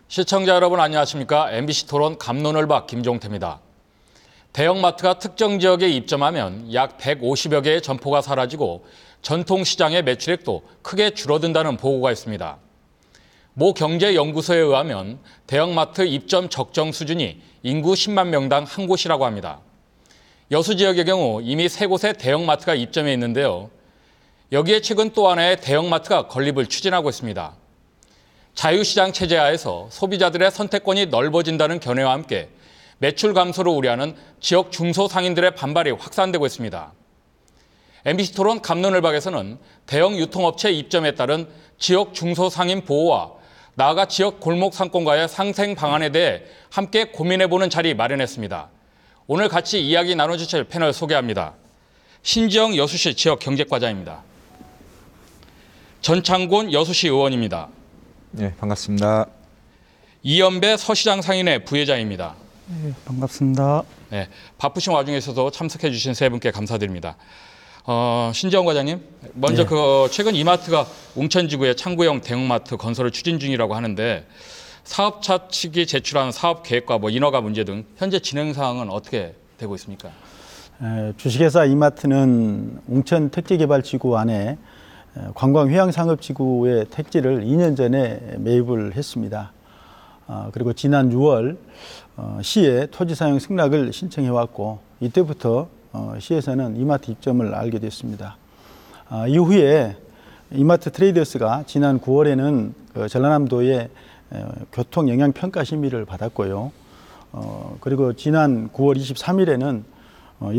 시청자 여러분 안녕하십니까? MBC 토론 갑론을 박 김종태입니다. 대형마트가 특정 지역에 입점하면 약 150여 개의 점포가 사라지고 전통시장의 매출액도 크게 줄어든다는 보고가 있습니다. 모 경제연구소에 의하면 대형마트 입점 적정 수준이 인구 10만 명당 한 곳이라고 합니다. 여수 지역의 경우 이미 3곳의 대형마트가 입점해 있는데요. 여기에 최근 또 하나의 대형마트가 건립을 추진하고 있습니다. 자유시장 체제 하에서 소비자들의 선택권이 넓어진다는 견해와 함께 매출 감소를 우려하는 지역 중소상인들의 반발이 확산되고 있습니다. MBC 토론 갑론을 박에서는 대형 유통업체 입점에 따른 지역 중소상인 보호와 나아가 지역 골목 상권과의 상생 방안에 대해 함께 고민해보는 자리 마련했습니다. 오늘 같이 이야기 나눠주실 패널 소개합니다. 신지영 여수시 지역경제과장입니다. 전창곤 여수시 의원입니다. 네, 반갑습니다. 이연배 서시장 상인회 부회장입니다. 네, 반갑습니다. 네, 바쁘신 와중에서도 참석해 주신 세 분께 감사드립니다. 신지영 과장님, 먼저 네. 최근 이마트가 웅천지구에 창구형 대형마트 건설을 추진 중이라고 하는데 사업자 측이 제출한 사업 계획과 인허가 문제 등 현재 진행 사항은 어떻게 되고 있습니까? 주식회사 이마트는 웅천 택지개발지구 안에 관광휴양상업지구의 택지를 2년 전에 매입을 했습니다. 그리고 지난 6월 시에 토지사용 승낙을 신청해왔고 이때부터 시에서는 이마트 입점을 알게 됐습니다. 이후에 이마트 트레이더스가 지난 9월에는 전라남도의 교통영향평가 심의를 받았고요. 그리고 지난 9월 23일에는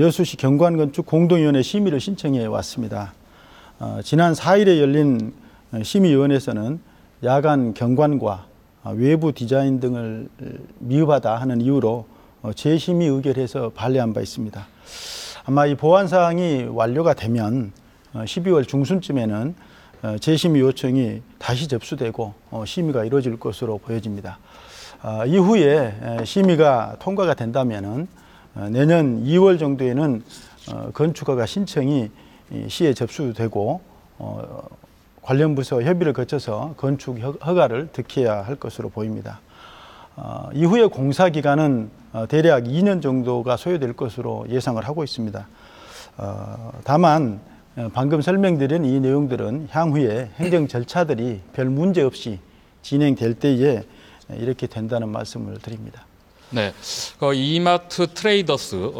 여수시 경관건축 공동위원회 심의를 신청해 왔습니다. 지난 4일에 열린 심의위원회에서는 야간 경관과 외부 디자인 등을 미흡하다 하는 이유로 재심의 의결해서 반려한 바 있습니다. 아마 이 보완사항이 완료가 되면 12월 중순쯤에는 재심의 요청이 다시 접수되고 심의가 이루어질 것으로 보여집니다. 이후에 심의가 통과가 된다면 내년 2월 정도에는 건축허가 신청이 시에 접수되고 관련 부서 협의를 거쳐서 건축 허가를 득해야 할 것으로 보입니다. 이후에 공사 기간은 대략 2년 정도가 소요될 것으로 예상을 하고 있습니다. 다만 방금 설명드린 이 내용들은 향후에 행정 절차들이 별 문제 없이 진행될 때에 이렇게 된다는 말씀을 드립니다. 네, 이마트 트레이더스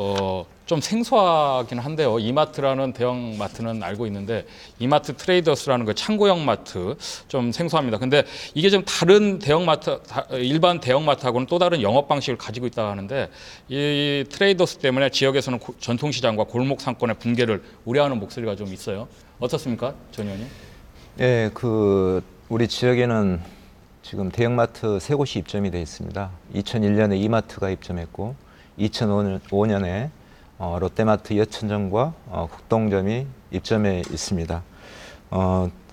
좀 생소하긴 한데요. 이마트라는 대형마트는 알고 있는데 이마트 트레이더스라는 그 창고형 마트 좀 생소합니다. 근데 이게 좀 다른 대형마트, 일반 대형마트하고는 또 다른 영업 방식을 가지고 있다고 하는데 이 트레이더스 때문에 지역에서는 전통시장과 골목 상권의 붕괴를 우려하는 목소리가 좀 있어요. 어떻습니까, 전 의원님? 네, 우리 지역에는 지금 대형마트 3곳이 입점이 되어 있습니다. 2001년에 이마트가 입점했고 2005년에 롯데마트 여천점과 국동점이 입점해 있습니다.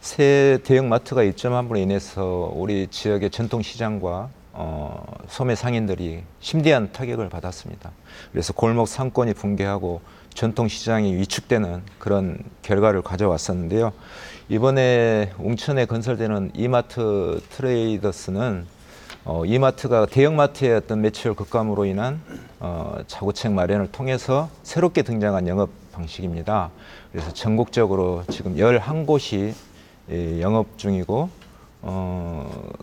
새 대형마트가 입점함으로 인해서 우리 지역의 전통시장과 소매 상인들이 심대한 타격을 받았습니다. 그래서 골목 상권이 붕괴하고 전통시장이 위축되는 그런 결과를 가져왔었는데요. 이번에 웅천에 건설되는 이마트 트레이더스는 이마트가 대형마트의 어떤 매출 급감으로 인한 자구책 마련을 통해서 새롭게 등장한 영업 방식입니다. 그래서 전국적으로 지금 11곳이 영업 중이고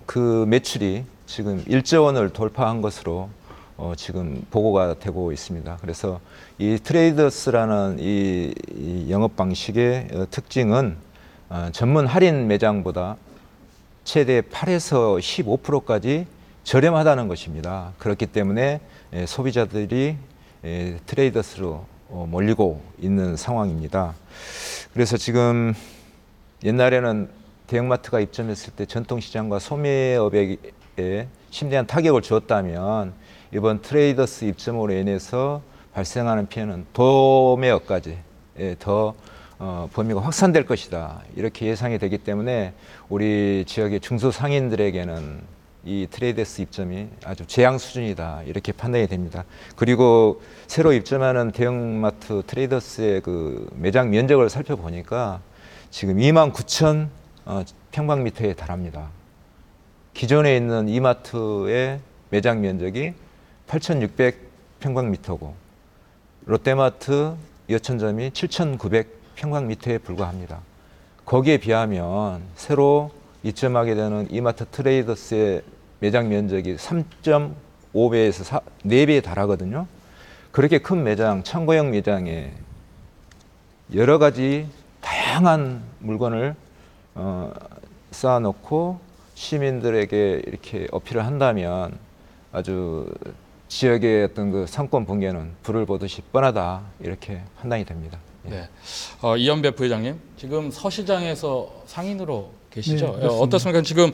그 매출이 지금 1조 원을 돌파한 것으로 지금 보고가 되고 있습니다. 그래서 이 트레이더스라는 이 영업 방식의 특징은 전문 할인 매장보다 최대 8에서 15%까지 저렴하다는 것입니다. 그렇기 때문에 소비자들이 트레이더스로 몰리고 있는 상황입니다. 그래서 지금 옛날에는 대형마트가 입점했을 때 전통시장과 소매업에 심대한 타격을 주었다면 이번 트레이더스 입점으로 인해서 발생하는 피해는 도매업까지 더 범위가 확산될 것이다. 이렇게 예상이 되기 때문에 우리 지역의 중소상인들에게는 이 트레이더스 입점이 아주 재앙 수준이다. 이렇게 판단이 됩니다. 그리고 새로 입점하는 대형마트 트레이더스의 그 매장 면적을 살펴보니까 지금 29,000 평방미터에 달합니다. 기존에 있는 이마트의 매장 면적이 8,600평방미터고 롯데마트 여천점이 7,900평방미터에 불과합니다. 거기에 비하면 새로 입점하게 되는 이마트 트레이더스의 매장 면적이 3.5배에서 4배에 달하거든요. 그렇게 큰 매장, 창고형 매장에 여러 가지 다양한 물건을 쌓아놓고 시민들에게 이렇게 어필을 한다면 아주 지역의 어떤 그 상권 붕괴는 불을 보듯이 뻔하다 이렇게 판단이 됩니다. 예. 네. 이현배 부회장님, 지금 서시장에서 상인으로 계시죠? 네, 그렇습니다. 어떻습니까? 지금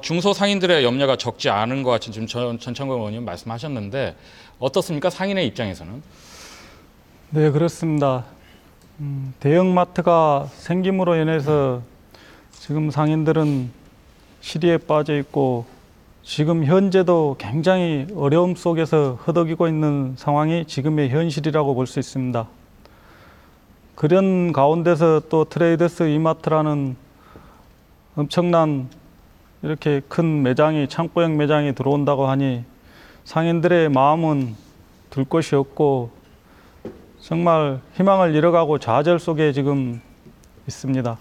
중소상인들의 염려가 적지 않은 것 같이 지금 전창권 의원님 말씀하셨는데 어떻습니까? 상인의 입장에서는? 네, 그렇습니다. 대형마트가 생김으로 인해서 지금 상인들은 시리에 빠져 있고 지금 현재도 굉장히 어려움 속에서 허덕이고 있는 상황이 지금의 현실이라고 볼 수 있습니다. 그런 가운데서 또 트레이더스 이마트라는 엄청난 이렇게 큰 매장이 창고형 매장이 들어온다고 하니 상인들의 마음은 둘 곳이 없고 정말 희망을 잃어가고 좌절 속에 지금 있습니다.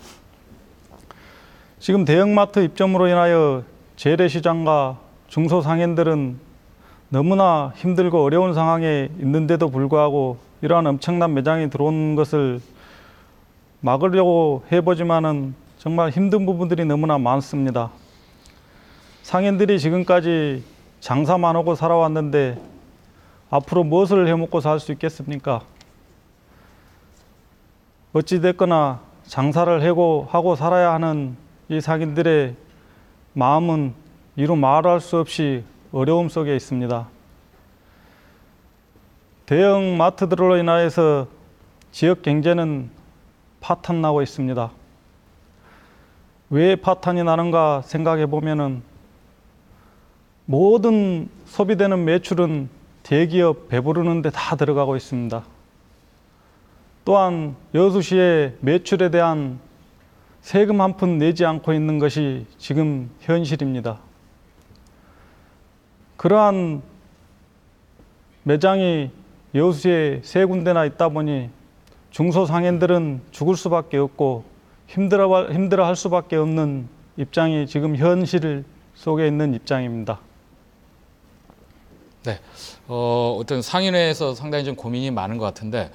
지금 대형마트 입점으로 인하여 재래시장과 중소상인들은 너무나 힘들고 어려운 상황에 있는데도 불구하고 이러한 엄청난 매장이 들어온 것을 막으려고 해보지만은 정말 힘든 부분들이 너무나 많습니다. 상인들이 지금까지 장사만 하고 살아왔는데 앞으로 무엇을 해먹고 살 수 있겠습니까? 어찌됐거나 장사를 하고 살아야 하는 이 상인들의 마음은 이루 말할 수 없이 어려움 속에 있습니다. 대형 마트들로 인하여서 지역 경제는 파탄나고 있습니다. 왜 파탄이 나는가 생각해 보면은 모든 소비되는 매출은 대기업 배부르는 데 다 들어가고 있습니다. 또한 여수시의 매출에 대한 세금 한 푼 내지 않고 있는 것이 지금 현실입니다. 그러한 매장이 여수에 세 군데나 있다 보니 중소상인들은 죽을 수밖에 없고 힘들어할 수밖에 없는 입장이 지금 현실 속에 있는 입장입니다. 네. 어떤 상인회에서 상당히 좀 고민이 많은 것 같은데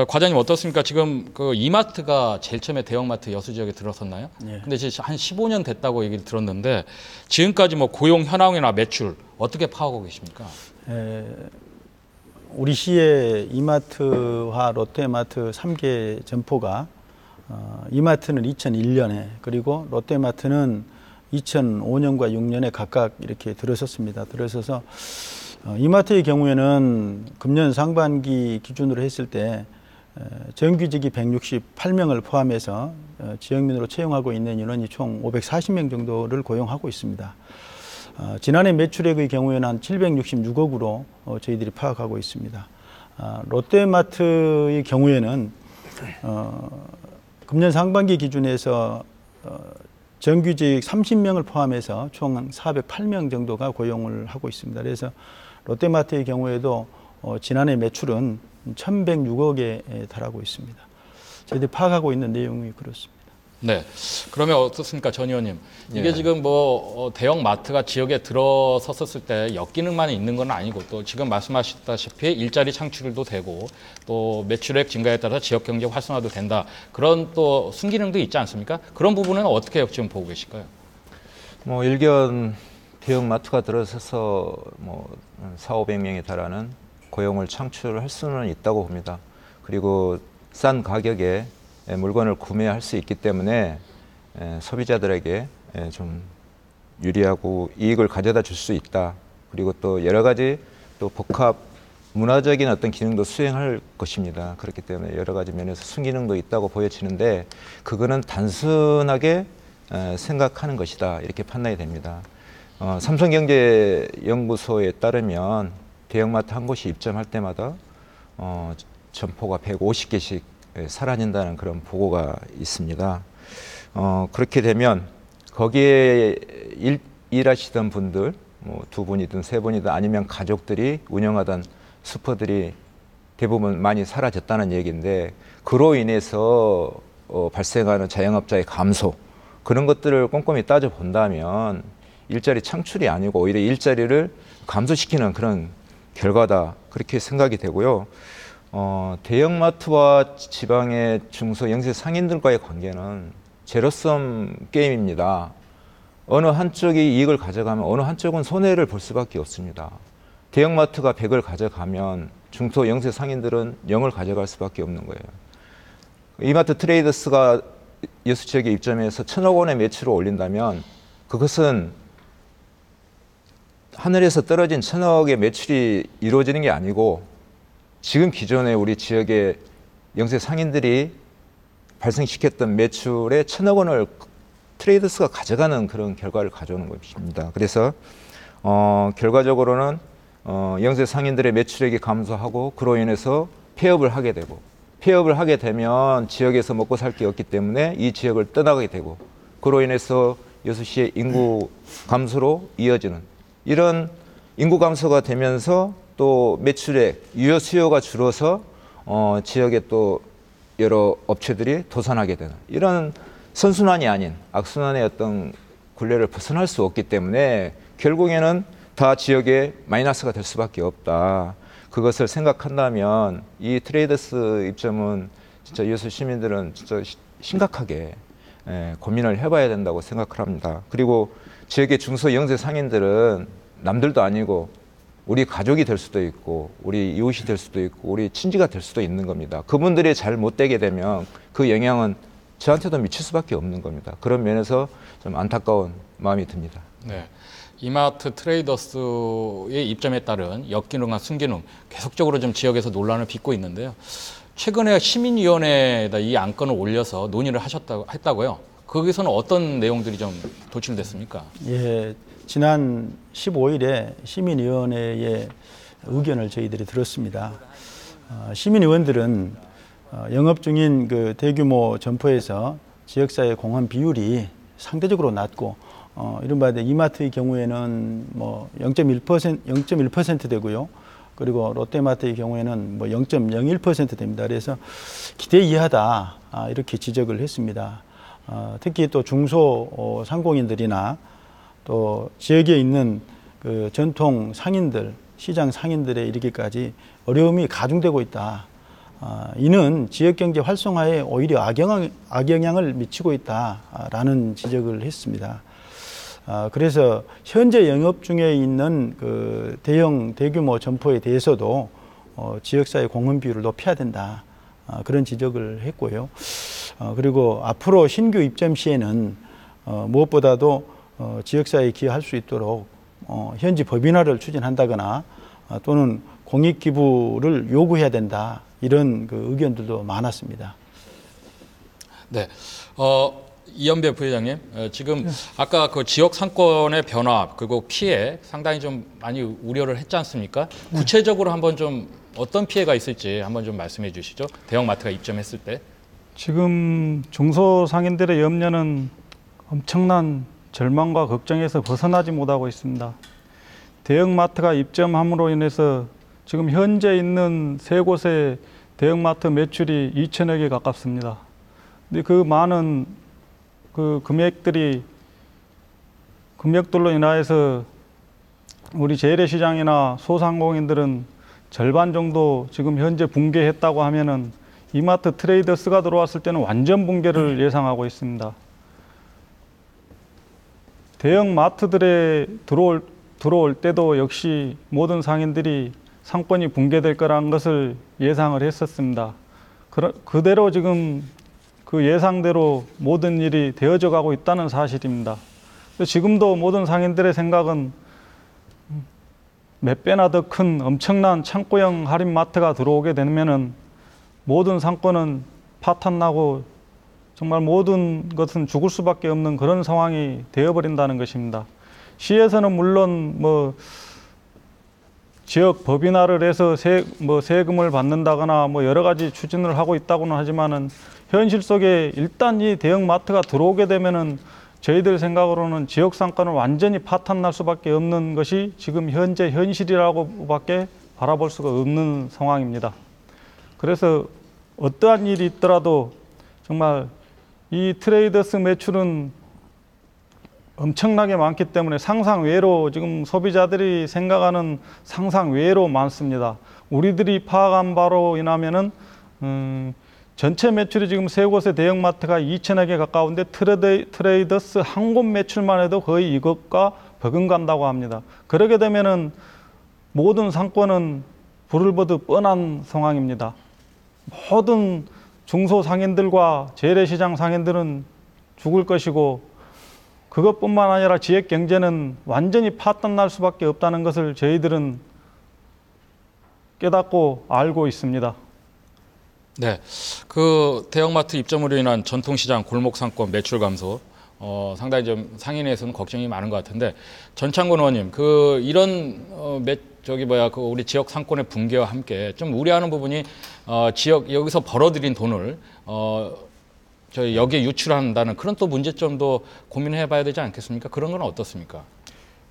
과장님 어떻습니까? 지금 그 이마트가 제일 처음에 대형마트 여수 지역에 들어섰나요? 예. 근데 이제 한 15년 됐다고 얘기를 들었는데 지금까지 뭐 고용 현황이나 매출 어떻게 파악하고 계십니까? 우리 시의 이마트와 롯데마트 3개 점포가 이마트는 2001년에 그리고 롯데마트는 2005년과 6년에 각각 이렇게 들어섰습니다. 들어서서 이마트의 경우에는 금년 상반기 기준으로 했을 때 정규직이 168명을 포함해서 지역민으로 채용하고 있는 인원이 총 540명 정도를 고용하고 있습니다. 지난해 매출액의 경우에는 한 766억으로 저희들이 파악하고 있습니다. 롯데마트의 경우에는 금년 상반기 기준에서 정규직 30명을 포함해서 총 408명 정도가 고용을 하고 있습니다. 그래서 롯데마트의 경우에도 지난해 매출은 1,106억에 달하고 있습니다. 저희들이 파악하고 있는 내용이 그렇습니다. 네. 그러면 어떻습니까, 전 의원님? 이게 예. 지금 뭐 대형 마트가 지역에 들어섰을 때 역기능만 있는 건 아니고 또 지금 말씀하셨다시피 일자리 창출도 되고 또 매출액 증가에 따라서 지역 경제 활성화도 된다. 그런 또 순기능도 있지 않습니까? 그런 부분은 어떻게 지금 보고 계실까요? 뭐 일견 대형 마트가 들어서서 뭐 4,500명에 달하는 고용을 창출할 수는 있다고 봅니다. 그리고 싼 가격에 물건을 구매할 수 있기 때문에 소비자들에게 좀 유리하고 이익을 가져다 줄 수 있다. 그리고 또 여러 가지 또 복합 문화적인 어떤 기능도 수행할 것입니다. 그렇기 때문에 여러 가지 면에서 순기능도 있다고 보여지는데 그거는 단순하게 생각하는 것이다. 이렇게 판단이 됩니다. 삼성경제연구소에 따르면 대형마트 한 곳이 입점할 때마다 점포가 150개씩 사라진다는 그런 보고가 있습니다. 그렇게 되면 거기에 일하시던 분들, 뭐 두 분이든 세 분이든 아니면 가족들이 운영하던 슈퍼들이 대부분 많이 사라졌다는 얘기인데, 그로 인해서 발생하는 자영업자의 감소, 그런 것들을 꼼꼼히 따져본다면 일자리 창출이 아니고 오히려 일자리를 감소시키는 그런 결과다, 그렇게 생각이 되고요. 대형마트와 지방의 중소 영세 상인들과의 관계는 제로섬 게임입니다. 어느 한쪽이 이익을 가져가면 어느 한쪽은 손해를 볼 수밖에 없습니다. 대형마트가 100을 가져가면 중소 영세 상인들은 0을 가져갈 수밖에 없는 거예요. 이마트 트레이더스가 여수 지역에 입점해서 1,000억 원의 매출을 올린다면 그것은 하늘에서 떨어진 1,000억의 매출이 이루어지는 게 아니고 지금 기존의 우리 지역의 영세 상인들이 발생시켰던 매출의 1,000억 원을 트레이더스가 가져가는 그런 결과를 가져오는 것입니다. 그래서 결과적으로는 영세 상인들의 매출액이 감소하고 그로 인해서 폐업을 하게 되고, 폐업을 하게 되면 지역에서 먹고 살 게 없기 때문에 이 지역을 떠나게 되고, 그로 인해서 여수시의 인구 감소로 이어지는 이런 인구 감소가 되면서 또 매출액, 유효 수요가 줄어서 지역에 또 여러 업체들이 도산하게 되는 이런 선순환이 아닌 악순환의 어떤 굴레를 벗어날 수 없기 때문에 결국에는 다 지역에 마이너스가 될 수밖에 없다. 그것을 생각한다면 이 트레이더스 입점은 진짜 여수 시민들은 진짜 심각하게 고민을 해봐야 된다고 생각을 합니다. 그리고 지역의 중소 영세 상인들은 남들도 아니고 우리 가족이 될 수도 있고 우리 이웃이 될 수도 있고 우리 친지가 될 수도 있는 겁니다. 그분들이 잘 못 되게 되면 그 영향은 저한테도 미칠 수밖에 없는 겁니다. 그런 면에서 좀 안타까운 마음이 듭니다. 네. 이마트 트레이더스의 입점에 따른 역기능과 순기능 계속적으로 좀 지역에서 논란을 빚고 있는데요. 최근에 시민위원회에다 이 안건을 올려서 논의를 했다고요. 거기서는 어떤 내용들이 좀 도출됐습니까? 예, 지난 15일에 시민위원회의 의견을 저희들이 들었습니다. 시민의원들은 영업 중인 그 대규모 점포에서 지역사회 공헌 비율이 상대적으로 낮고 이른바 이마트의 경우에는 뭐 0.1% 되고요. 그리고 롯데마트의 경우에는 뭐 0.01% 됩니다. 그래서 기대 이하다 이렇게 지적을 했습니다. 특히 또 중소 상공인들이나 또 지역에 있는 그 전통 상인들, 시장 상인들에 이르기까지 어려움이 가중되고 있다. 이는 지역경제 활성화에 오히려 악영향을 미치고 있다라는 지적을 했습니다. 그래서 현재 영업 중에 있는 그 대규모 점포에 대해서도 지역사회 공헌 비율을 높여야 된다. 그런 지적을 했고요. 그리고 앞으로 신규 입점 시에는 무엇보다도 지역사회에 기여할 수 있도록 현지 법인화를 추진한다거나 또는 공익기부를 요구해야 된다. 이런 그 의견들도 많았습니다. 네. 이현배 부회장님, 지금 아까 그 지역 상권의 변화 그리고 피해 상당히 좀 많이 우려를 했지 않습니까? 구체적으로 한번 좀 어떤 피해가 있을지 한번 좀 말씀해 주시죠. 대형마트가 입점했을 때. 지금 중소상인들의 염려는 엄청난 절망과 걱정에서 벗어나지 못하고 있습니다. 대형마트가 입점함으로 인해서 지금 현재 있는 세 곳의 대형마트 매출이 2천억에 가깝습니다. 근데 그 많은 그 금액들로 인하여서 우리 재래시장이나 소상공인들은 절반 정도 지금 현재 붕괴했다고 하면은 이마트 트레이더스가 들어왔을 때는 완전 붕괴를 예상하고 있습니다. 대형 마트들에 들어올 때도 역시 모든 상인들이 상권이 붕괴될 거라는 것을 예상을 했었습니다. 그대로 지금 그 예상대로 모든 일이 되어져 가고 있다는 사실입니다. 지금도 모든 상인들의 생각은 몇 배나 더 큰 엄청난 창고형 할인마트가 들어오게 되면은 모든 상권은 파탄나고 정말 모든 것은 죽을 수밖에 없는 그런 상황이 되어버린다는 것입니다. 시에서는 물론 뭐 지역 법인화를 해서 세금을 받는다거나 뭐 여러 가지 추진을 하고 있다고는 하지만은 현실 속에 일단 이 대형마트가 들어오게 되면은 저희들 생각으로는 지역 상권은 완전히 파탄날 수밖에 없는 것이 지금 현재 현실이라고밖에 바라볼 수가 없는 상황입니다. 그래서 어떠한 일이 있더라도 정말 이 트레이더스 매출은 엄청나게 많기 때문에 상상 외로 지금 소비자들이 생각하는 상상 외로 많습니다. 우리들이 파악한 바로 인하면은 전체 매출이 지금 세 곳의 대형마트가 2천억에 가까운데 트레이더스 한 곳 매출만 해도 거의 이것과 버금간다고 합니다. 그러게 되면은 모든 상권은 불을 보듯 뻔한 상황입니다. 모든 중소상인들과 재래시장 상인들은 죽을 것이고 그것뿐만 아니라 지역 경제는 완전히 파탄날 수밖에 없다는 것을 저희들은 깨닫고 알고 있습니다. 네, 그 대형마트 입점으로 인한 전통시장 골목상권 매출 감소 상당히 좀 상인에서는 걱정이 많은 것 같은데 전창건 의원님, 그 이런 그 우리 지역 상권의 붕괴와 함께 좀 우려하는 부분이 지역 여기서 벌어들인 돈을 저희 여기에 유출한다는 그런 또 문제점도 고민해봐야 되지 않겠습니까? 그런 건 어떻습니까?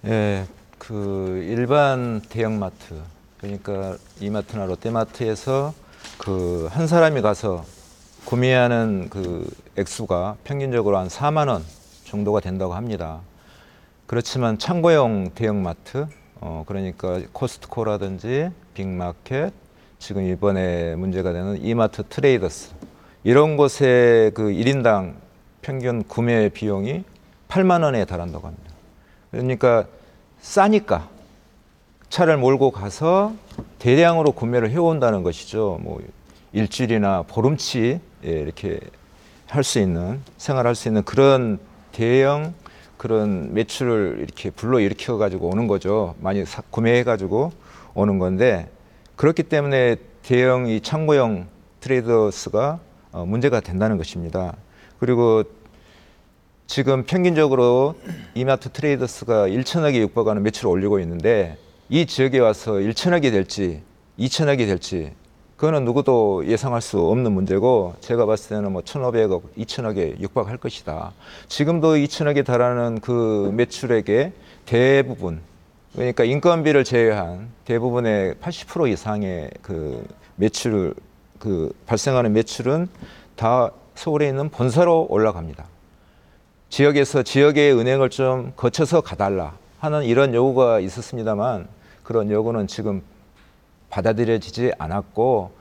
예, 그 일반 대형마트, 그러니까 이마트나 롯데마트에서 그 한 사람이 가서 구매하는 그 액수가 평균적으로 한 4만 원 정도가 된다고 합니다. 그렇지만 창고형 대형마트, 그러니까 코스트코라든지 빅마켓, 지금 이번에 문제가 되는 이마트 트레이더스, 이런 곳의 그 1인당 평균 구매 비용이 8만 원에 달한다고 합니다. 그러니까 싸니까 차를 몰고 가서 대량으로 구매를 해온다는 것이죠. 뭐 일주일이나 보름치 이렇게 할 수 있는, 생활할 수 있는 그런 대형 그런 매출을 이렇게 불러일으켜 가지고 오는 거죠. 많이 구매해 가지고 오는 건데, 그렇기 때문에 대형 이 창고형 트레이더스가 문제가 된다는 것입니다. 그리고 지금 평균적으로 이마트 트레이더스가 1천억에 육박하는 매출을 올리고 있는데, 이 지역에 와서 1천억이 될지 2천억이 될지 그거는 누구도 예상할 수 없는 문제고, 제가 봤을 때는 뭐 1,500억, 2천억에 육박할 것이다. 지금도 2천억에 달하는 그 매출액의 대부분, 그러니까 인건비를 제외한 대부분의 80% 이상의 그 매출, 그 발생하는 매출은 다 서울에 있는 본사로 올라갑니다. 지역에서 지역의 은행을 좀 거쳐서 가달라 하는 이런 요구가 있었습니다만, 그런 요구는 지금 받아들여지지 않았고,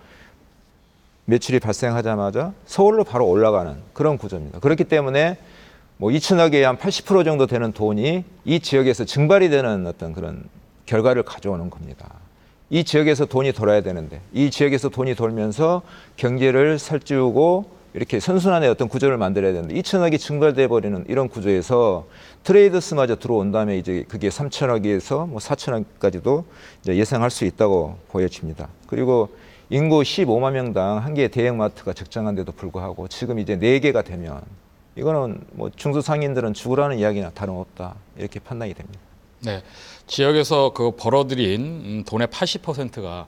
매출이 발생하자마자 서울로 바로 올라가는 그런 구조입니다. 그렇기 때문에 뭐 2천억에 한 80% 정도 되는 돈이 이 지역에서 증발이 되는 어떤 그런 결과를 가져오는 겁니다. 이 지역에서 돈이 돌아야 되는데, 이 지역에서 돈이 돌면서 경제를 살찌우고 이렇게 선순환의 어떤 구조를 만들어야 되는데, 2천억이 증발돼 버리는 이런 구조에서 트레이더스마저 들어온 다음에 이제 그게 3천억에서 뭐 4천억까지도 이제 예상할 수 있다고 보여집니다. 그리고 인구 15만 명당 한 개의 대형마트가 적정한데도 불구하고 지금 이제 4개가 되면 이거는 뭐 중소상인들은 죽으라는 이야기나 다름없다, 이렇게 판단이 됩니다. 네, 지역에서 그 벌어들인 돈의 80%가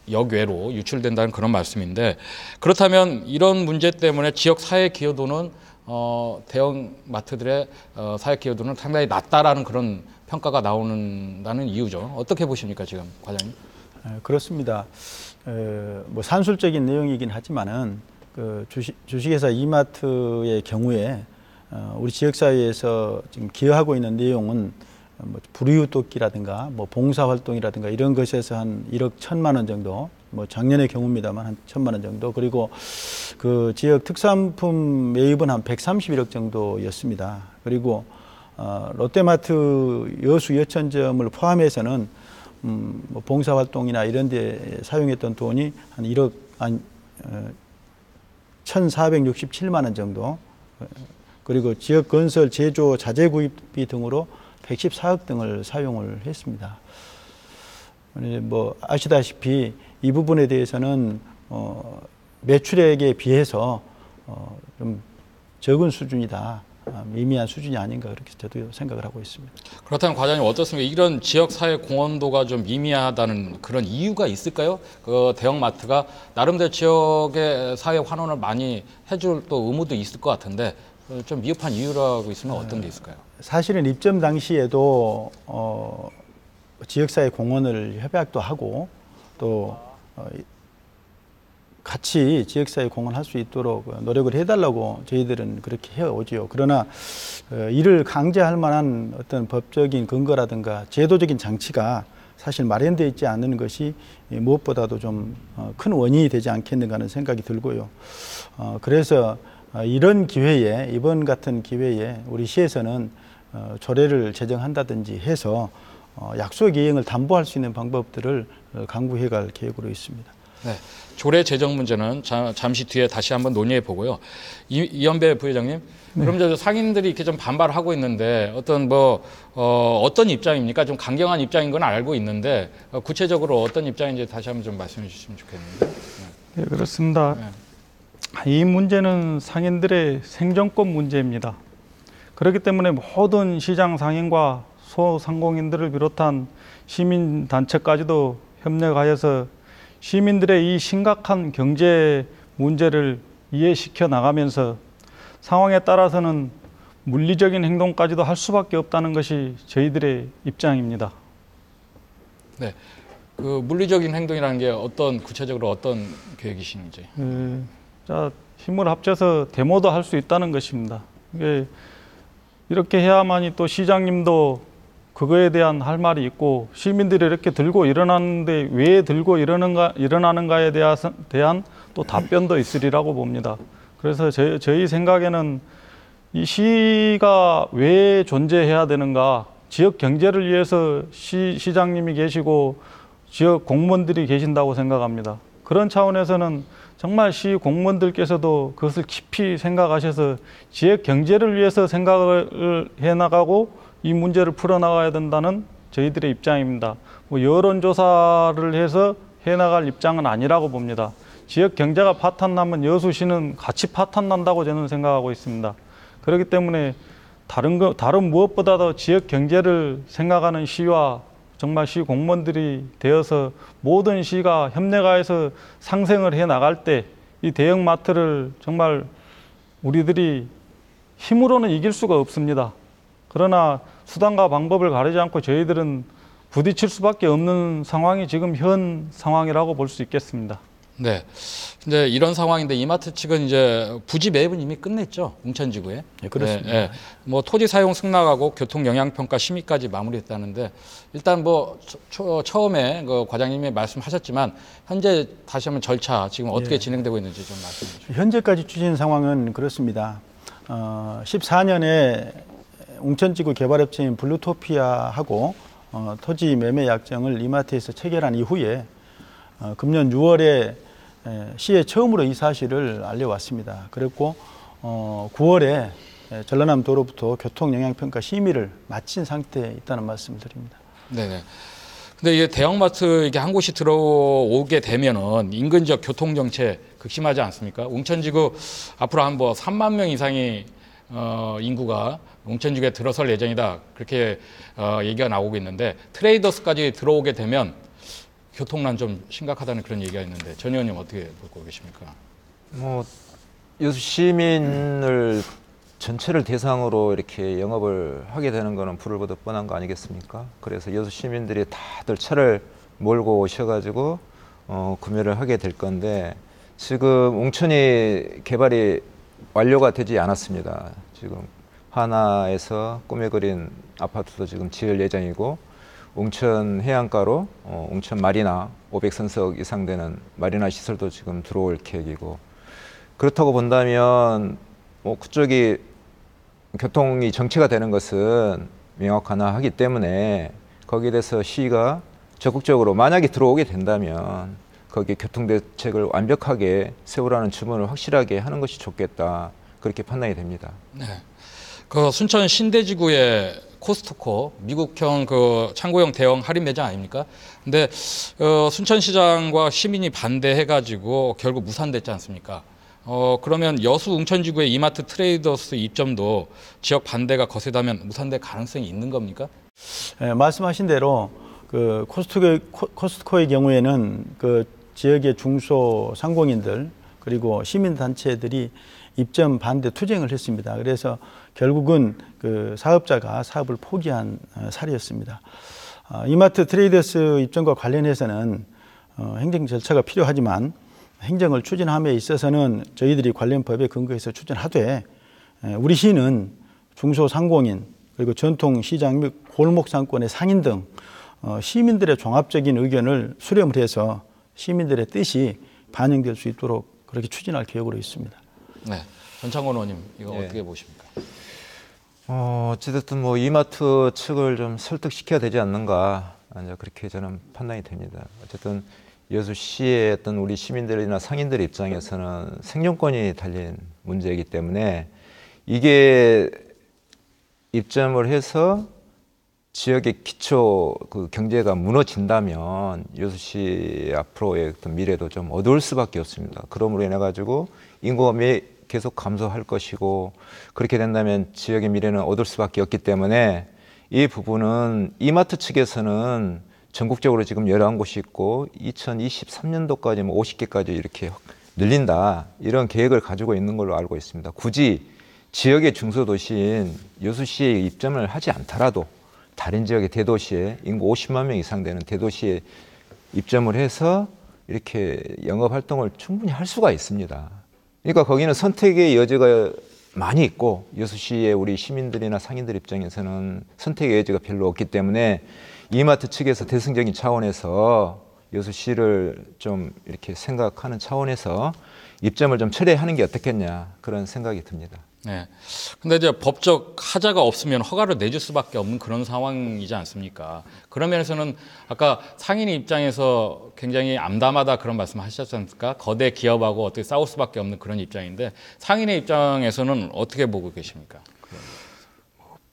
역외로 유출된다는 그런 말씀인데, 그렇다면 이런 문제 때문에 지역 사회 기여도는 대형 마트들의 사회 기여도는 상당히 낮다라는 그런 평가가 나오는다는 이유죠. 어떻게 보십니까, 지금 과장님? 그렇습니다. 뭐 산술적인 내용이긴 하지만은 그 주식회사 이마트의 경우에 우리 지역 사회에서 지금 기여하고 있는 내용은 뭐 불이웃 돕기라든가 뭐 봉사활동이라든가 이런 것에서 한 1억 1천만 원 정도, 뭐 작년의 경우입니다만 한 1천만 원 정도, 그리고 그 지역 특산품 매입은 한 131억 정도였습니다. 그리고 롯데마트 여수 여천점을 포함해서는 뭐 봉사활동이나 이런 데 사용했던 돈이 한 1억 1,467만 원 정도, 그리고 지역 건설, 제조, 자재 구입비 등으로 114억 등을 사용을 했습니다. 뭐 아시다시피 이 부분에 대해서는 매출액에 비해서 좀 적은 수준이다, 미미한 수준이 아닌가, 그렇게 저도 생각을 하고 있습니다. 그렇다면 과장님 어떻습니까? 이런 지역 사회 공헌도가 좀 미미하다는 그런 이유가 있을까요? 그 대형마트가 나름대로 지역의 사회 환원을 많이 해줄 또 의무도 있을 것 같은데 좀 미흡한 이유라고 있으면 어떤 게 있을까요? 사실은 입점 당시에도 지역사회 공헌을 협약도 하고 또 같이 지역사회 공헌할 수 있도록 노력을 해달라고 저희들은 그렇게 해오지요. 그러나 이를 강제할 만한 어떤 법적인 근거라든가 제도적인 장치가 사실 마련되어 있지 않는 것이 무엇보다도 좀 큰 원인이 되지 않겠는가 하는 생각이 들고요. 그래서 이런 기회에, 이번 같은 기회에 우리 시에서는 조례를 제정한다든지 해서 약속 이행을 담보할 수 있는 방법들을 강구해 갈 계획으로 있습니다. 네, 조례 제정 문제는 잠시 뒤에 다시 한번 논의해 보고요. 이현배 부회장님, 그럼 저 상인들이 이렇게 좀 반발을 하고 있는데 어떤 입장입니까? 좀 강경한 입장인 건 알고 있는데 구체적으로 어떤 입장인지 다시 한번 좀 말씀해 주시면 좋겠는데. 네, 그렇습니다. 이 문제는 상인들의 생존권 문제입니다. 그렇기 때문에 모든 시장 상인과 소상공인들을 비롯한 시민단체까지도 협력하여서 시민들의 이 심각한 경제 문제를 이해시켜 나가면서 상황에 따라서는 물리적인 행동까지도 할 수밖에 없다는 것이 저희들의 입장입니다. 네, 그 물리적인 행동이라는 게 구체적으로 어떤 계획이신지. 자, 힘을 합쳐서 데모도 할 수 있다는 것입니다. 이렇게 해야만이 또 시장님도 그거에 대한 할 말이 있고 시민들이 이렇게 들고 일어나는데 왜 들고 일어나는가에 대한 또 답변도 있으리라고 봅니다. 그래서 저희 생각에는 이 시가 왜 존재해야 되는가, 지역 경제를 위해서 시장님이 계시고 지역 공무원들이 계신다고 생각합니다. 그런 차원에서는 정말 시 공무원들께서도 그것을 깊이 생각하셔서 지역 경제를 위해서 생각을 해나가고 이 문제를 풀어나가야 된다는 저희들의 입장입니다. 여론조사를 해서 해나갈 입장은 아니라고 봅니다. 지역 경제가 파탄나면 여수시는 같이 파탄난다고 저는 생각하고 있습니다. 그렇기 때문에 다른 무엇보다도 지역 경제를 생각하는 시와 정말 시 공무원들이 되어서 모든 시가 협력하여서 상생을 해 나갈 때 이 대형마트를 정말 우리들이 힘으로는 이길 수가 없습니다. 그러나 수단과 방법을 가리지 않고 저희들은 부딪힐 수밖에 없는 상황이 지금 현 상황이라고 볼 수 있겠습니다. 네. 근데 이런 상황인데 이마트 측은 이제 부지 매입은 이미 끝냈죠. 웅천지구에. 네, 그렇습니다. 네, 네. 토지 사용 승낙하고 교통 영향 평가 심의까지 마무리했다는데 일단 처음에 그 과장님이 말씀하셨지만 현재 다시 한번 절차 지금 어떻게 진행되고 있는지 좀 말씀해 주시죠. 현재까지 추진 상황은 그렇습니다. 14년에 웅천지구 개발업체인 블루토피아하고 토지 매매 약정을 이마트에서 체결한 이후에 금년 6월에 시에 처음으로 이 사실을 알려왔습니다. 그랬고 9월에 전라남 도로부터 교통영향평가 심의를 마친 상태에 있다는 말씀을 드립니다. 네네. 근데 이게 대형마트 이게 한 곳이 들어오게 되면은 인근 지역 교통 정체 극심하지 않습니까? 웅천지구 앞으로 한 3만 명 이상이 인구가 웅천지구에 들어설 예정이다. 그렇게 얘기가 나오고 있는데 트레이더스까지 들어오게 되면 교통난 좀 심각하다는 그런 얘기가 있는데 전 의원님 어떻게 보고 계십니까? 여수 시민을 전체를 대상으로 이렇게 영업을 하게 되는 거는 불을 보듯 뻔한 거 아니겠습니까? 그래서 여수 시민들이 다들 차를 몰고 오셔가지고 구매를 하게 될 건데 지금 웅천이 개발이 완료가 되지 않았습니다. 지금 하나에서 꿈에 그린 아파트도 지금 지을 예정이고 웅천 해안가로 웅천 마리나 500선석 이상 되는 마리나 시설도 지금 들어올 계획이고 그렇다고 본다면 그쪽이 교통이 정체가 되는 것은 명확하기 때문에 거기에 대해서 시가 적극적으로 만약에 들어오게 된다면 거기에 교통대책을 완벽하게 세우라는 주문을 확실하게 하는 것이 좋겠다 그렇게 판단이 됩니다. 네. 그 순천 신대지구의 코스트코 미국형 그 창고형 대형 할인 매장 아닙니까? 근데 순천시장과 시민이 반대해가지고 결국 무산됐지 않습니까? 그러면 여수 웅천지구의 이마트 트레이더스 입점도 지역 반대가 거세다면 무산될 가능성이 있는 겁니까? 네, 말씀하신 대로 그 코스트코의 경우에는 그 지역의 중소 상공인들 그리고 시민단체들이 입점 반대 투쟁을 했습니다. 그래서 결국은 그 사업자가 사업을 포기한 사례였습니다. 이마트 트레이더스 입점과 관련해서는 행정 절차가 필요하지만 행정을 추진함에 있어서는 저희들이 관련 법에 근거해서 추진하되 우리 시는 중소상공인 그리고 전통시장 및 골목상권의 상인 등 시민들의 종합적인 의견을 수렴을 해서 시민들의 뜻이 반영될 수 있도록 그렇게 추진할 계획으로 있습니다. 네, 전창권 의원님 이거 네. 어떻게 보십니까? 어찌됐든 뭐 이마트 측을 좀 설득시켜야 되지 않는가, 이제 그렇게 저는 판단이 됩니다. 어쨌든 여수시의 어떤 우리 시민들이나 상인들 입장에서는 생존권이 달린 문제이기 때문에 이게 입점을 해서 지역의 기초 그 경제가 무너진다면 여수시 앞으로의 어떤 미래도 좀 어두울 수밖에 없습니다. 그러므로 인해 가지고 인구가 계속 감소할 것이고 그렇게 된다면 지역의 미래는 어두울 수밖에 없기 때문에 이 부분은 이마트 측에서는 전국적으로 지금 11곳이 있고 2023년도까지 뭐 50개까지 이렇게 늘린다 이런 계획을 가지고 있는 걸로 알고 있습니다. 굳이 지역의 중소도시인 여수시에 입점을 하지 않더라도 다른 지역의 대도시에 인구 50만 명 이상 되는 대도시에 입점을 해서 이렇게 영업 활동을 충분히 할 수가 있습니다. 그러니까 거기는 선택의 여지가 많이 있고 여수시의 우리 시민들이나 상인들 입장에서는 선택의 여지가 별로 없기 때문에 이마트 측에서 대승적인 차원에서 여수시를 좀 이렇게 생각하는 차원에서 입점을 좀 철회하는 게 어떻겠냐 그런 생각이 듭니다. 네. 근데 이제 법적 하자가 없으면 허가를 내줄 수밖에 없는 그런 상황이지 않습니까? 그런 면에서는 아까 상인의 입장에서 굉장히 암담하다 그런 말씀 하셨지 않습니까? 거대 기업하고 어떻게 싸울 수밖에 없는 그런 입장인데 상인의 입장에서는 어떻게 보고 계십니까?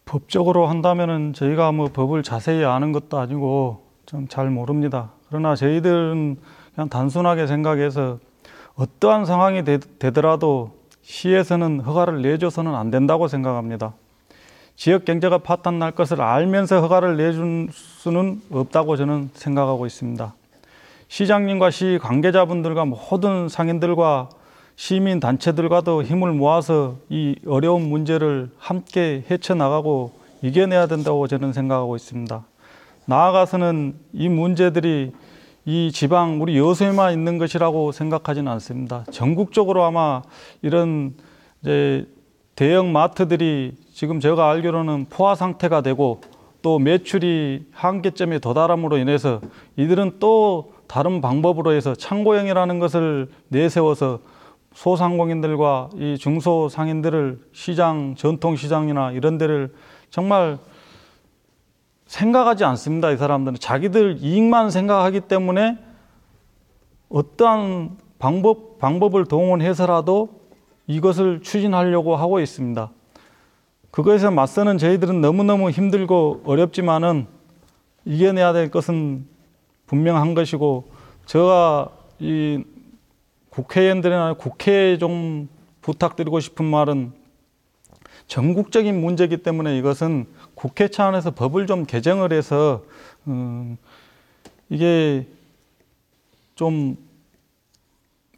법적으로 한다면은 저희가 뭐 법을 자세히 아는 것도 아니고 좀 잘 모릅니다. 그러나 저희들은 그냥 단순하게 생각해서 어떠한 상황이 되더라도 시에서는 허가를 내줘서는 안 된다고 생각합니다. 지역 경제가 파탄 날 것을 알면서 허가를 내줄 수는 없다고 저는 생각하고 있습니다. 시장님과 시 관계자분들과 모든 상인들과 시민 단체들과도 힘을 모아서 이 어려운 문제를 함께 헤쳐나가고 이겨내야 된다고 저는 생각하고 있습니다. 나아가서는 이 문제들이 이 지방 우리 여수에만 있는 것이라고 생각하지는 않습니다. 전국적으로 아마 이런 이제 대형 마트들이 지금 제가 알기로는 포화 상태가 되고 또 매출이 한계점에 도달함으로 인해서 이들은 또 다른 방법으로 해서 창고형이라는 것을 내세워서 소상공인들과 이 중소상인들을 시장, 전통시장이나 이런 데를 정말 생각하지 않습니다. 이 사람들은 자기들 이익만 생각하기 때문에 어떠한 방법을 동원해서라도 이것을 추진하려고 하고 있습니다. 그것에 맞서는 저희들은 너무너무 힘들고 어렵지만은 이겨내야 될 것은 분명한 것이고 제가 이 국회의원들이나 국회에 좀 부탁드리고 싶은 말은 전국적인 문제이기 때문에 이것은 국회 차원에서 법을 좀 개정을 해서 이게 좀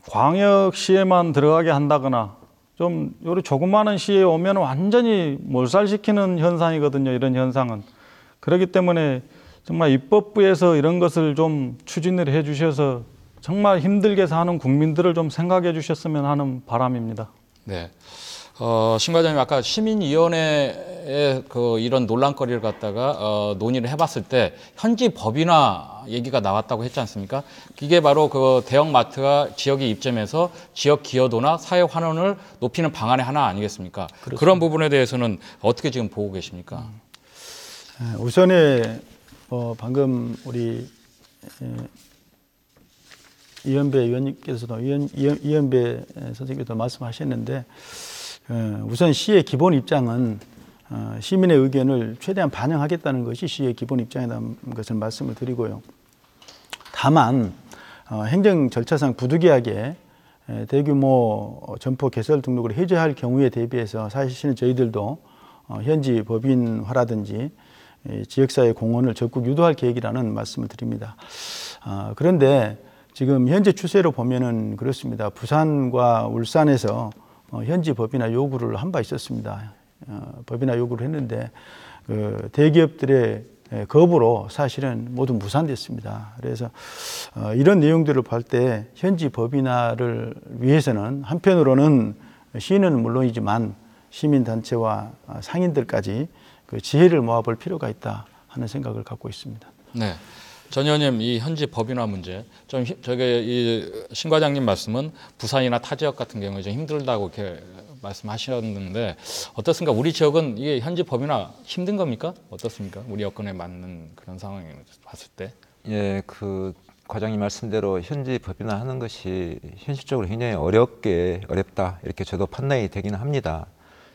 광역시에만 들어가게 한다거나 좀 요리 조그마한 시에 오면 완전히 몰살시키는 현상이거든요. 이런 현상은. 그렇기 때문에 정말 입법부에서 이런 것을 좀 추진을 해 주셔서 정말 힘들게 사는 국민들을 좀 생각해 주셨으면 하는 바람입니다. 네. 신 과장님 아까 시민위원회에 이런 논란거리를 갖다가 논의를 해봤을 때 현지 법이나 얘기가 나왔다고 했지 않습니까? 이게 바로 그 대형마트가 지역에 입점해서 지역 기여도나 사회 환원을 높이는 방안의 하나 아니겠습니까? 그렇습니다. 그런 부분에 대해서는 어떻게 지금 보고 계십니까? 우선에 방금 우리 이현배 의원님께서도 이현배 선생님께서 말씀하셨는데 우선 시의 기본 입장은 시민의 의견을 최대한 반영하겠다는 것이 시의 기본 입장이라는 것을 말씀을 드리고요. 다만 행정 절차상 부득이하게 대규모 점포 개설 등록을 해제할 경우에 대비해서 사실은 저희들도 현지 법인화라든지 지역사회 공헌을 적극 유도할 계획이라는 말씀을 드립니다. 그런데 지금 현재 추세로 보면은 그렇습니다. 부산과 울산에서 현지 법이나 요구를 한 바 있었습니다. 법이나 요구를 했는데 그 대기업들의 거부로 사실은 모두 무산됐습니다. 그래서 이런 내용들을 볼 때 현지 법인화를 위해서는 한편으로는 시는 물론이지만 시민단체와 상인들까지 그 지혜를 모아볼 필요가 있다 하는 생각을 갖고 있습니다. 네. 전 의원님, 이 현지 법인화 문제, 저게 신 과장님 말씀은 부산이나 타 지역 같은 경우에 좀 힘들다고 이렇게 말씀하셨는데 어떻습니까? 우리 지역은 이게 현지 법인화 힘든 겁니까? 어떻습니까? 우리 여건에 맞는 그런 상황을 봤을 때. 예, 그 과장님 말씀대로 현지 법인화하는 것이 현실적으로 굉장히 어렵다 이렇게 저도 판단이 되기는 합니다.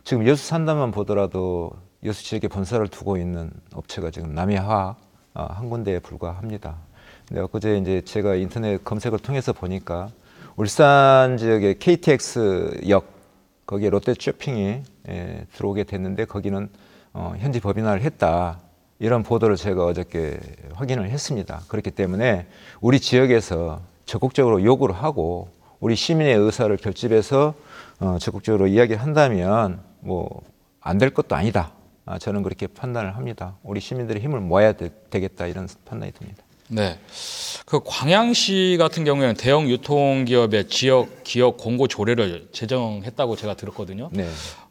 지금 여수 산단만 보더라도 여수 지역에 본사를 두고 있는 업체가 지금 남해화학 한 군데에 불과합니다. 근데 엊그제 이제 제가 인터넷 검색을 통해서 보니까 울산 지역의 KTX역 거기에 롯데 쇼핑이 들어오게 됐는데 거기는 현지 법인화를 했다. 이런 보도를 제가 어저께 확인을 했습니다. 그렇기 때문에 우리 지역에서 적극적으로 요구를 하고 우리 시민의 의사를 결집해서 적극적으로 이야기를 한다면 뭐 안 될 것도 아니다. 저는 그렇게 판단을 합니다. 우리 시민들의 힘을 모아야 되겠다 이런 판단이 듭니다. 네. 그 광양시 같은 경우에는 대형 유통기업의 지역 기업 공고 조례를 제정했다고 제가 들었거든요. 네.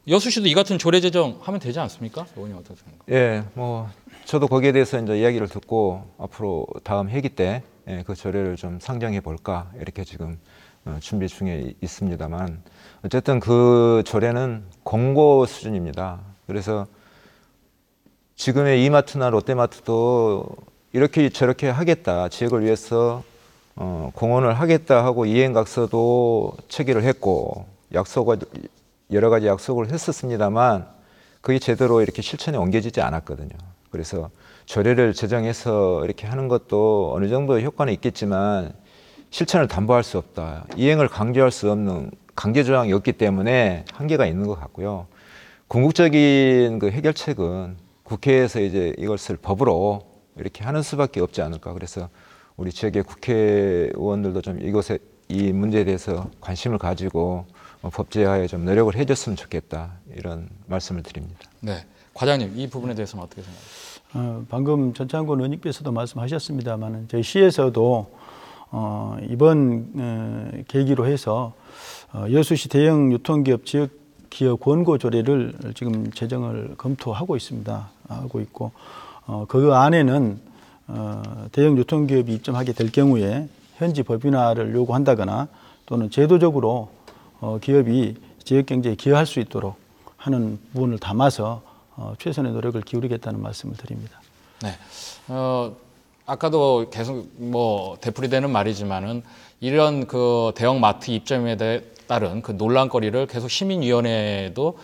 여수시도 이 같은 조례 제정하면 되지 않습니까? 의원님 어떻습니까? 예, 뭐 저도 거기에 대해서 이제 이야기를 듣고 앞으로 다음 회기 때 그 조례를 좀 상정해 볼까 이렇게 지금 준비 중에 있습니다만 어쨌든 그 조례는 공고 수준입니다. 그래서 지금의 이마트나 롯데마트도 이렇게 저렇게 하겠다, 지역을 위해서 공헌을 하겠다 하고 이행각서도 체결을 했고 여러 가지 약속을 했었습니다만 그게 제대로 이렇게 실천에 옮겨지지 않았거든요. 그래서 조례를 제정해서 이렇게 하는 것도 어느 정도 효과는 있겠지만 실천을 담보할 수 없다. 이행을 강조할 수 없는 강제 조항이 없기 때문에 한계가 있는 것 같고요. 궁극적인 그 해결책은 국회에서 이제 이것을 법으로 이렇게 하는 수밖에 없지 않을까. 그래서 우리 지역의 국회의원들도 좀 이 문제에 대해서 관심을 가지고 법제화에 좀 노력을 해줬으면 좋겠다. 이런 말씀을 드립니다. 네. 과장님, 이 부분에 대해서는 어떻게 생각하세요? 방금 전창곤 의원님께서도 말씀하셨습니다만 저희 시에서도 이번 계기로 해서 여수시 대형 유통기업 지역 기업 권고 조례를 지금 제정을 검토하고 있습니다. 하고 있고 그 안에는 대형 유통기업이 입점하게 될 경우에 현지 법인화를 요구한다거나 또는 제도적으로 기업이 지역 경제에 기여할 수 있도록 하는 부분을 담아서 최선의 노력을 기울이겠다는 말씀을 드립니다. 네. 아까도 계속 뭐 되풀이되는 말이지만은 이런 그 대형 마트 입점에 따른 그 논란거리를 계속 시민위원회도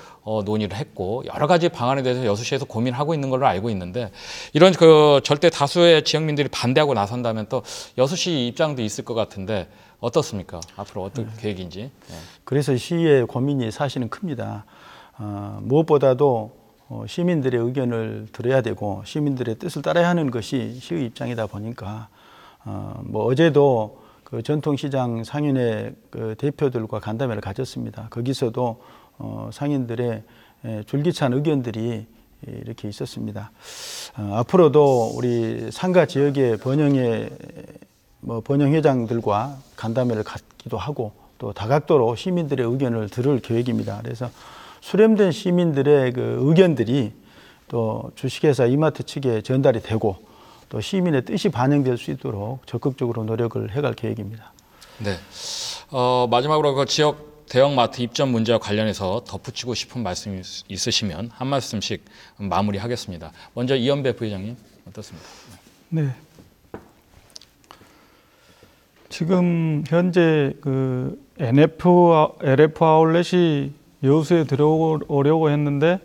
논의를 했고 여러 가지 방안에 대해서 여수시에서 고민하고 있는 걸로 알고 있는데 이런 그 절대 다수의 지역민들이 반대하고 나선다면 또 여수시 입장도 있을 것 같은데 어떻습니까? 앞으로 어떤 계획인지. 네. 그래서 시의 고민이 사실은 큽니다. 무엇보다도 시민들의 의견을 들어야 되고 시민들의 뜻을 따라야 하는 것이 시의 입장이다 보니까 뭐 어제도 그 전통시장 상인회 그 대표들과 간담회를 가졌습니다. 거기서도 상인들의 줄기찬 의견들이 이렇게 있었습니다. 앞으로도 우리 상가 지역의 번영회장들과 간담회를 갖기도 하고 또 다각도로 시민들의 의견을 들을 계획입니다. 그래서 수렴된 시민들의 그 의견들이 또 주식회사 이마트 측에 전달이 되고 또 시민의 뜻이 반영될 수 있도록 적극적으로 노력을 해갈 계획입니다. 네. 마지막으로 그 지역 대형마트 입점 문제와 관련해서 덧붙이고 싶은 말씀이 있으시면 한 말씀씩 마무리하겠습니다. 먼저 이현배 부회장님 어떻습니까? 네. 지금 현재 그 LF 아울렛이 여수에 들어오려고 했는데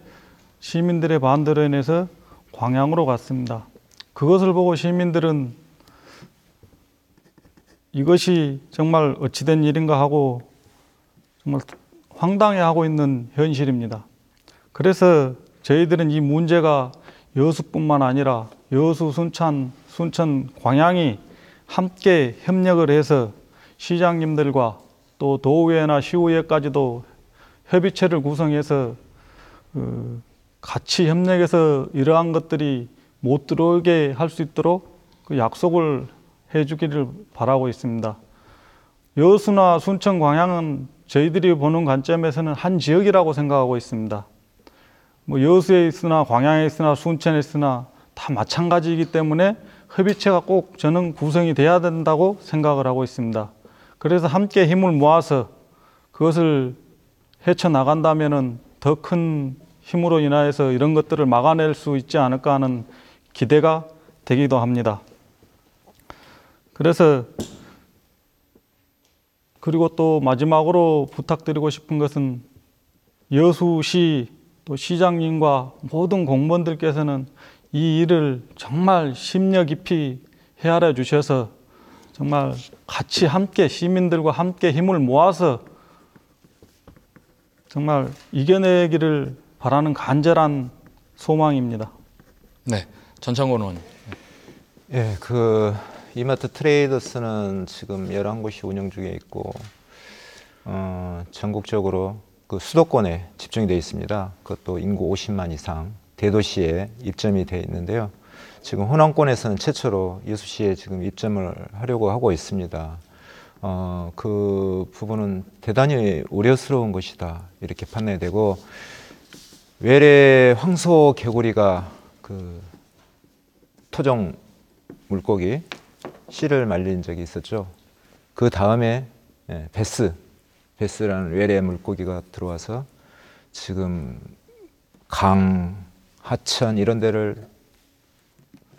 시민들의 반대로 인해서 광양으로 갔습니다. 그것을 보고 시민들은 이것이 정말 어찌된 일인가 하고 정말 황당해하고 있는 현실입니다. 그래서 저희들은 이 문제가 여수뿐만 아니라 여수, 순천, 광양이 함께 협력을 해서 시장님들과 또 도의회나 시의회까지도 협의체를 구성해서 같이 협력해서 이러한 것들이 못 들어오게 할 수 있도록 그 약속을 해주기를 바라고 있습니다. 여수나 순천, 광양은 저희들이 보는 관점에서는 한 지역이라고 생각하고 있습니다. 뭐 여수에 있으나 광양에 있으나 순천에 있으나 다 마찬가지이기 때문에 협의체가 꼭 저는 구성이 돼야 된다고 생각을 하고 있습니다. 그래서 함께 힘을 모아서 그것을 헤쳐나간다면 더 큰 힘으로 인하여서 이런 것들을 막아낼 수 있지 않을까 하는 기대가 되기도 합니다. 그래서 그리고 또 마지막으로 부탁드리고 싶은 것은 여수시 또 시장님과 모든 공무원들께서는 이 일을 정말 심려 깊이 헤아려 주셔서 정말 같이 함께 시민들과 함께 힘을 모아서 정말 이겨내기를 바라는 간절한 소망입니다. 네, 전창곤 의원님. 예, 이마트 트레이더스는 지금 11곳이 운영 중에 있고 전국적으로 그 수도권에 집중이 되어 있습니다. 그것도 인구 50만 이상 대도시에 입점이 되어 있는데요. 지금 호남권에서는 최초로 여수시에 지금 입점을 하려고 하고 있습니다. 그 부분은 대단히 우려스러운 것이다 이렇게 판단이 되고, 외래 황소 개구리가 그 토종 물고기 씨를 말린 적이 있었죠. 그 다음에 베스라는 외래 물고기가 들어와서 지금 강, 하천 이런 데를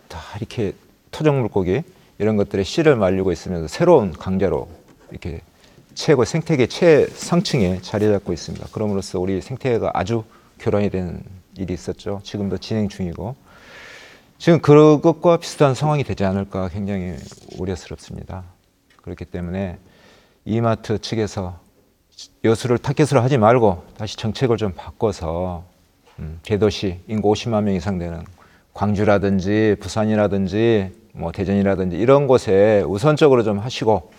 다 이렇게 토종 물고기 이런 것들의 씨를 말리고 있으면서 새로운 강자로 이렇게 생태계 최상층에 자리 잡고 있습니다. 그럼으로써 우리 생태계가 아주 교란이 된 일이 있었죠. 지금도 진행 중이고, 지금 그것과 비슷한 상황이 되지 않을까 굉장히 우려스럽습니다. 그렇기 때문에 이마트 측에서 여수를 타겟으로 하지 말고 다시 정책을 좀 바꿔서 대도시 인구 50만 명 이상 되는 광주라든지 부산이라든지 뭐 대전이라든지 이런 곳에 우선적으로 좀 하시고,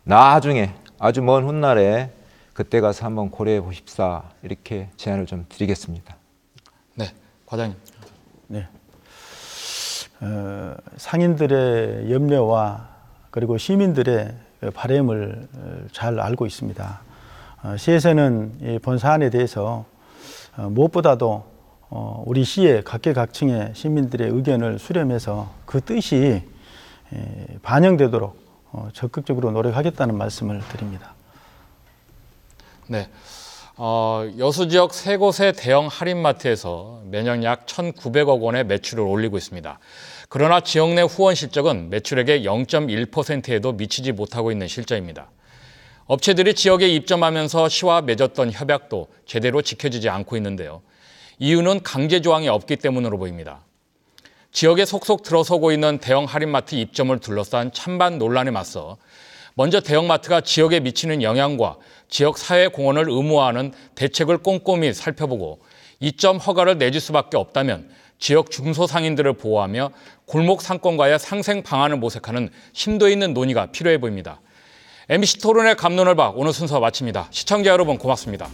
나중에 아주 먼 훗날에 그때 가서 한번 고려해 보십사 이렇게 제안을 좀 드리겠습니다. 네, 과장님. 네. 상인들의 염려와 그리고 시민들의 바람을 잘 알고 있습니다. 시에서는 이 본 사안에 대해서 무엇보다도 우리 시의 각계각층의 시민들의 의견을 수렴해서 그 뜻이 반영되도록 적극적으로 노력하겠다는 말씀을 드립니다. 네, 여수 지역 3곳의 대형 할인마트에서 매년 약 1,900억 원의 매출을 올리고 있습니다. 그러나 지역 내 후원 실적은 매출액의 0.1%에도 미치지 못하고 있는 실정입니다. 업체들이 지역에 입점하면서 시와 맺었던 협약도 제대로 지켜지지 않고 있는데요. 이유는 강제 조항이 없기 때문으로 보입니다. 지역에 속속 들어서고 있는 대형 할인마트 입점을 둘러싼 찬반 논란에 맞서 먼저 대형마트가 지역에 미치는 영향과 지역 사회 공헌을 의무화하는 대책을 꼼꼼히 살펴보고 입점 허가를 내줄 수밖에 없다면 지역 중소상인들을 보호하며 골목 상권과의 상생 방안을 모색하는 심도 있는 논의가 필요해 보입니다. MBC 토론의 갑론을박 오늘 순서 마칩니다. 시청자 여러분 고맙습니다.